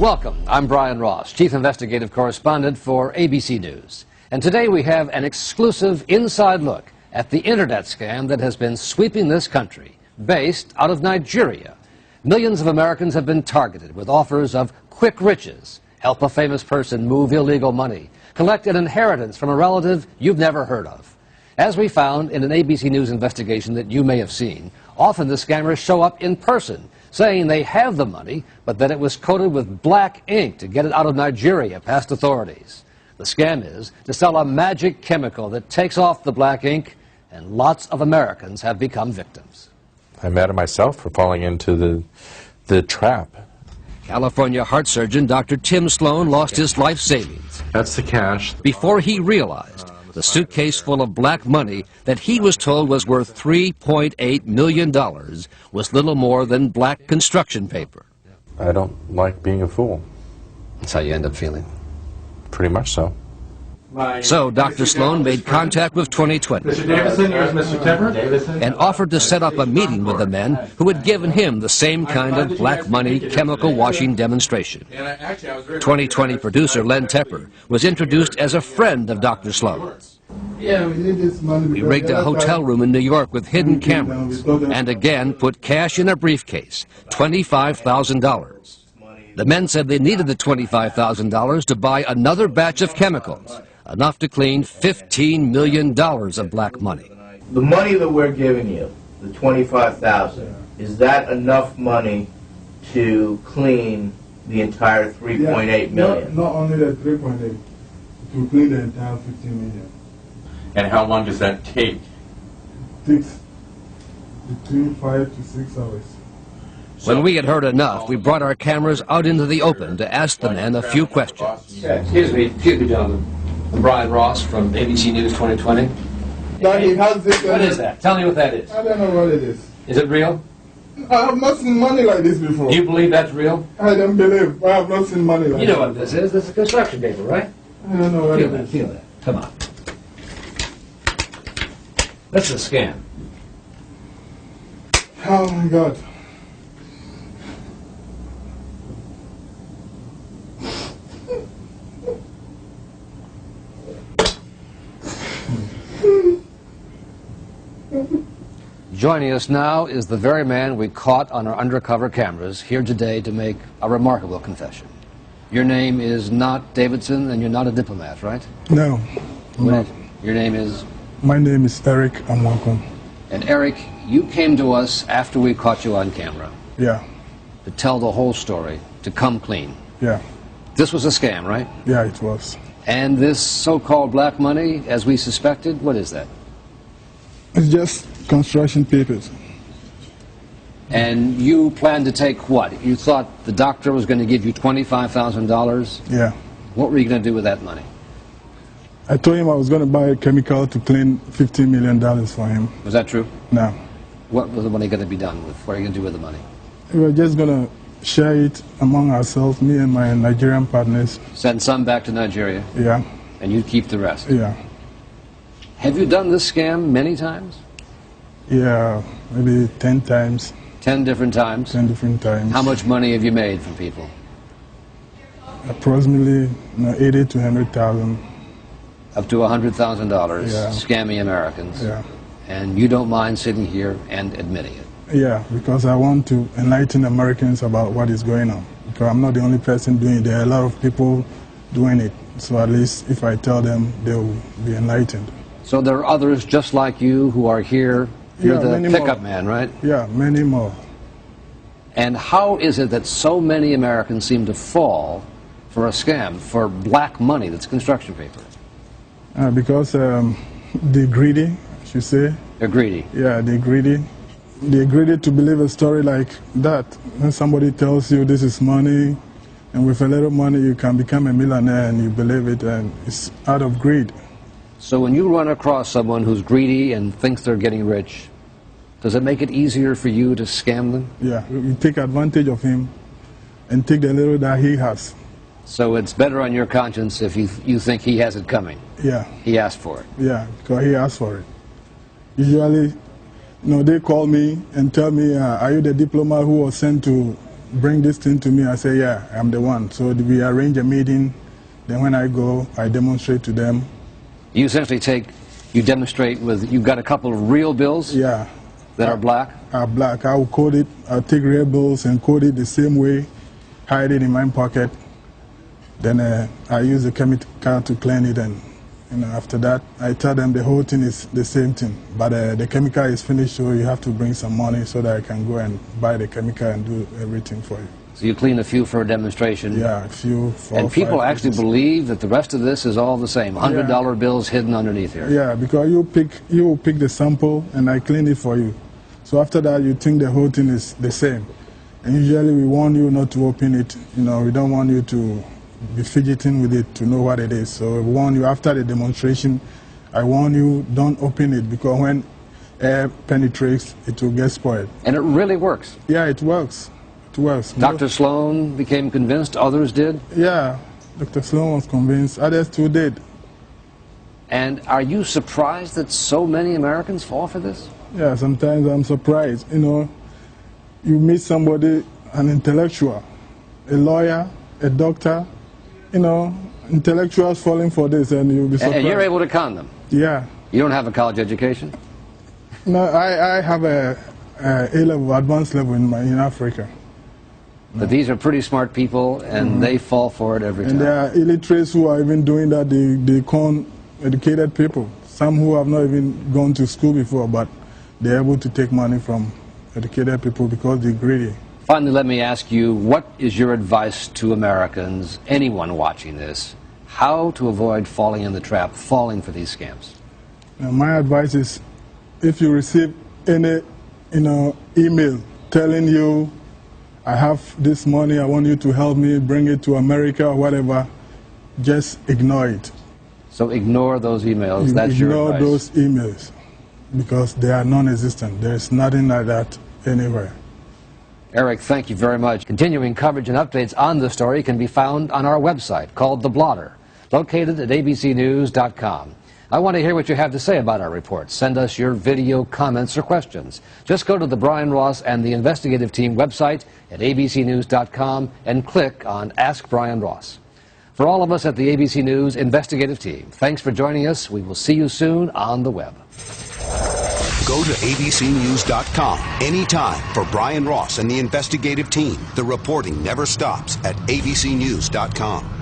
Welcome. I'm Brian Ross, Chief Investigative Correspondent for ABC News. And today we have an exclusive inside look at the internet scam that has been sweeping this country, based out of Nigeria. Millions of Americans have been targeted with offers of quick riches, help a famous person move illegal money, collect an inheritance from a relative you've never heard of. As we found in an ABC News investigation that you may have seen, often the scammers show up in person, saying they have the money, but that it was coated with black ink to get it out of Nigeria past authorities. The scam is to sell a magic chemical that takes off the black ink, and lots of Americans have become victims. I'm mad at myself for falling into the trap. California heart surgeon Dr. Tim Sloan lost his life savings. That's the cash. Before he realized the suitcase full of black money that he was told was worth $3.8 million was little more than black construction paper. I don't like being a fool. That's how you end up feeling. Pretty much so. So Dr. Sloan made contact with 2020 Mr. Davison, here's Mr. Timber. and offered to set up a meeting with the men who had given him the same kind of black money chemical washing demonstration. 2020 producer Len Tepper was introduced as a friend of Dr. Sloan. Yeah, we need this money. We rigged a hotel room in New York with hidden cameras and again put cash in a briefcase, $25,000. The men said they needed the $25,000 to buy another batch of chemicals, enough to clean $15 million of black money. The money that we're giving you, the $25,000, is that enough money to clean the entire $3.8 million? Not only the 3.8, to clean the entire 15 million. And how long does that take? It takes between 5 to 6 hours. When we had heard enough, we brought our cameras out into the open to ask the men a few questions. Excuse me, gentlemen. I'm Brian Ross from ABC News 2020. That it has this, What is that? Tell me what that is. I don't know what it is. Is it real? I have not seen money like this before. Do you believe that's real? I don't believe. I have not seen money like You this. know what this is. This is construction paper, right? I don't know what Feel it that, is. feel that. Come on. That's a scam. Oh my God. Joining us now is the very man we caught on our undercover cameras here today to make a remarkable confession. Your name is not Davidson, and you're not a diplomat, right? No. What is- Your name is? My name is Eric Amwako. And Eric, you came to us after we caught you on camera Yeah. to tell the whole story, to come clean. Yeah. This was a scam, right? Yeah, it was. And this so-called black money, as we suspected, what is that? It's just construction papers. And you planned to take what? You thought the doctor was going to give you $25,000? Yeah. What were you going to do with that money? I told him I was going to buy a chemical to clean $15 million for him. Was that true? No. What was the money going to be done with? What are you going to do with the money? We were just going to share it among ourselves, me and my Nigerian partners. Send some back to Nigeria, Yeah. and you'd keep the rest. Yeah. Have you done this scam many times? Yeah, maybe 10 times, 10 different times? 10 different times. How much money have you made from people? Approximately 80 to 100,000. Up to $100,000, Yeah. scamming Americans. Yeah. And you don't mind sitting here and admitting it. Yeah, because I want to enlighten Americans about what is going on. Because I'm not the only person doing it. There are a lot of people doing it. So at least if I tell them, they will be enlightened. So there are others just like you who are here. You're Yeah, the many pickup more. man, right? Yeah, many more. And how is it that so many Americans seem to fall for a scam, for black money that's construction paper? Because they're greedy, I should say. They're greedy. Yeah, they're greedy. They're greedy to believe a story like that. When somebody tells you this is money, and with a little money you can become a millionaire, and you believe it, and it's out of greed. So when you run across someone who's greedy and thinks they're getting rich, does it make it easier for you to scam them? Yeah, you take advantage of him and take the little that he has. So it's better on your conscience if you think he has it coming. Yeah, He asked for it. yeah, because he asked for it. Usually, they call me and tell me, are you the diplomat who was sent to bring this thing to me, I say, yeah, I'm the one. So we arrange a meeting. Then when I go, I demonstrate to them. You essentially you demonstrate with, you've got a couple of real bills Yeah. that are black? Are black. I will code it. I'll take real bills and code it the same way, hide it in my pocket. Then I use the chemical to clean it, and after that, I tell them the whole thing is the same thing. But the chemical is finished, so you have to bring some money so that I can go and buy the chemical and do everything for you. So you clean a few for a demonstration? Yeah, a few. 4 and or 5 people actually pieces. believe that the rest of this is all the same, $100 bills hidden underneath here. Yeah, because you will pick the sample and I clean it for you. So after that, you think the whole thing is the same. And usually we warn you not to open it. We don't want you to be fidgeting with it to know what it is. So we warn you after the demonstration. I warn you, don't open it, because when air penetrates, it will get spoiled. And it really works. Yeah, it works. It works. Dr. Sloan became convinced, others did? Yeah, Dr. Sloan was convinced, others too did. And are you surprised that so many Americans fall for this? Yeah, sometimes I'm surprised. You meet somebody, an intellectual, a lawyer, a doctor, intellectuals falling for this, and you'll be surprised. And you're able to con them? Yeah. You don't have a college education? No, I have a A-level, advanced level in Africa. But these are pretty smart people, and they fall for it every time. And there are illiterates who are even doing that. They con educated people. Some who have not even gone to school before, but they're able to take money from educated people because they're greedy. Finally, let me ask you, what is your advice to Americans, anyone watching this, how to avoid falling in the trap, falling for these scams? Now, my advice is, if you receive any email telling you, I have this money, I want you to help me bring it to America or whatever, just ignore it. So ignore those emails. That's your advice. Ignore those emails because they are non-existent. There is nothing like that anywhere. Eric, thank you very much. Continuing coverage and updates on the story can be found on our website called The Blotter, located at abcnews.com. I want to hear what you have to say about our report. Send us your video, comments, or questions. Just go to the Brian Ross and the investigative team website at abcnews.com and click on Ask Brian Ross. For all of us at the ABC News investigative team, thanks for joining us. We will see you soon on the web. Go to abcnews.com anytime for Brian Ross and the investigative team. The reporting never stops at abcnews.com.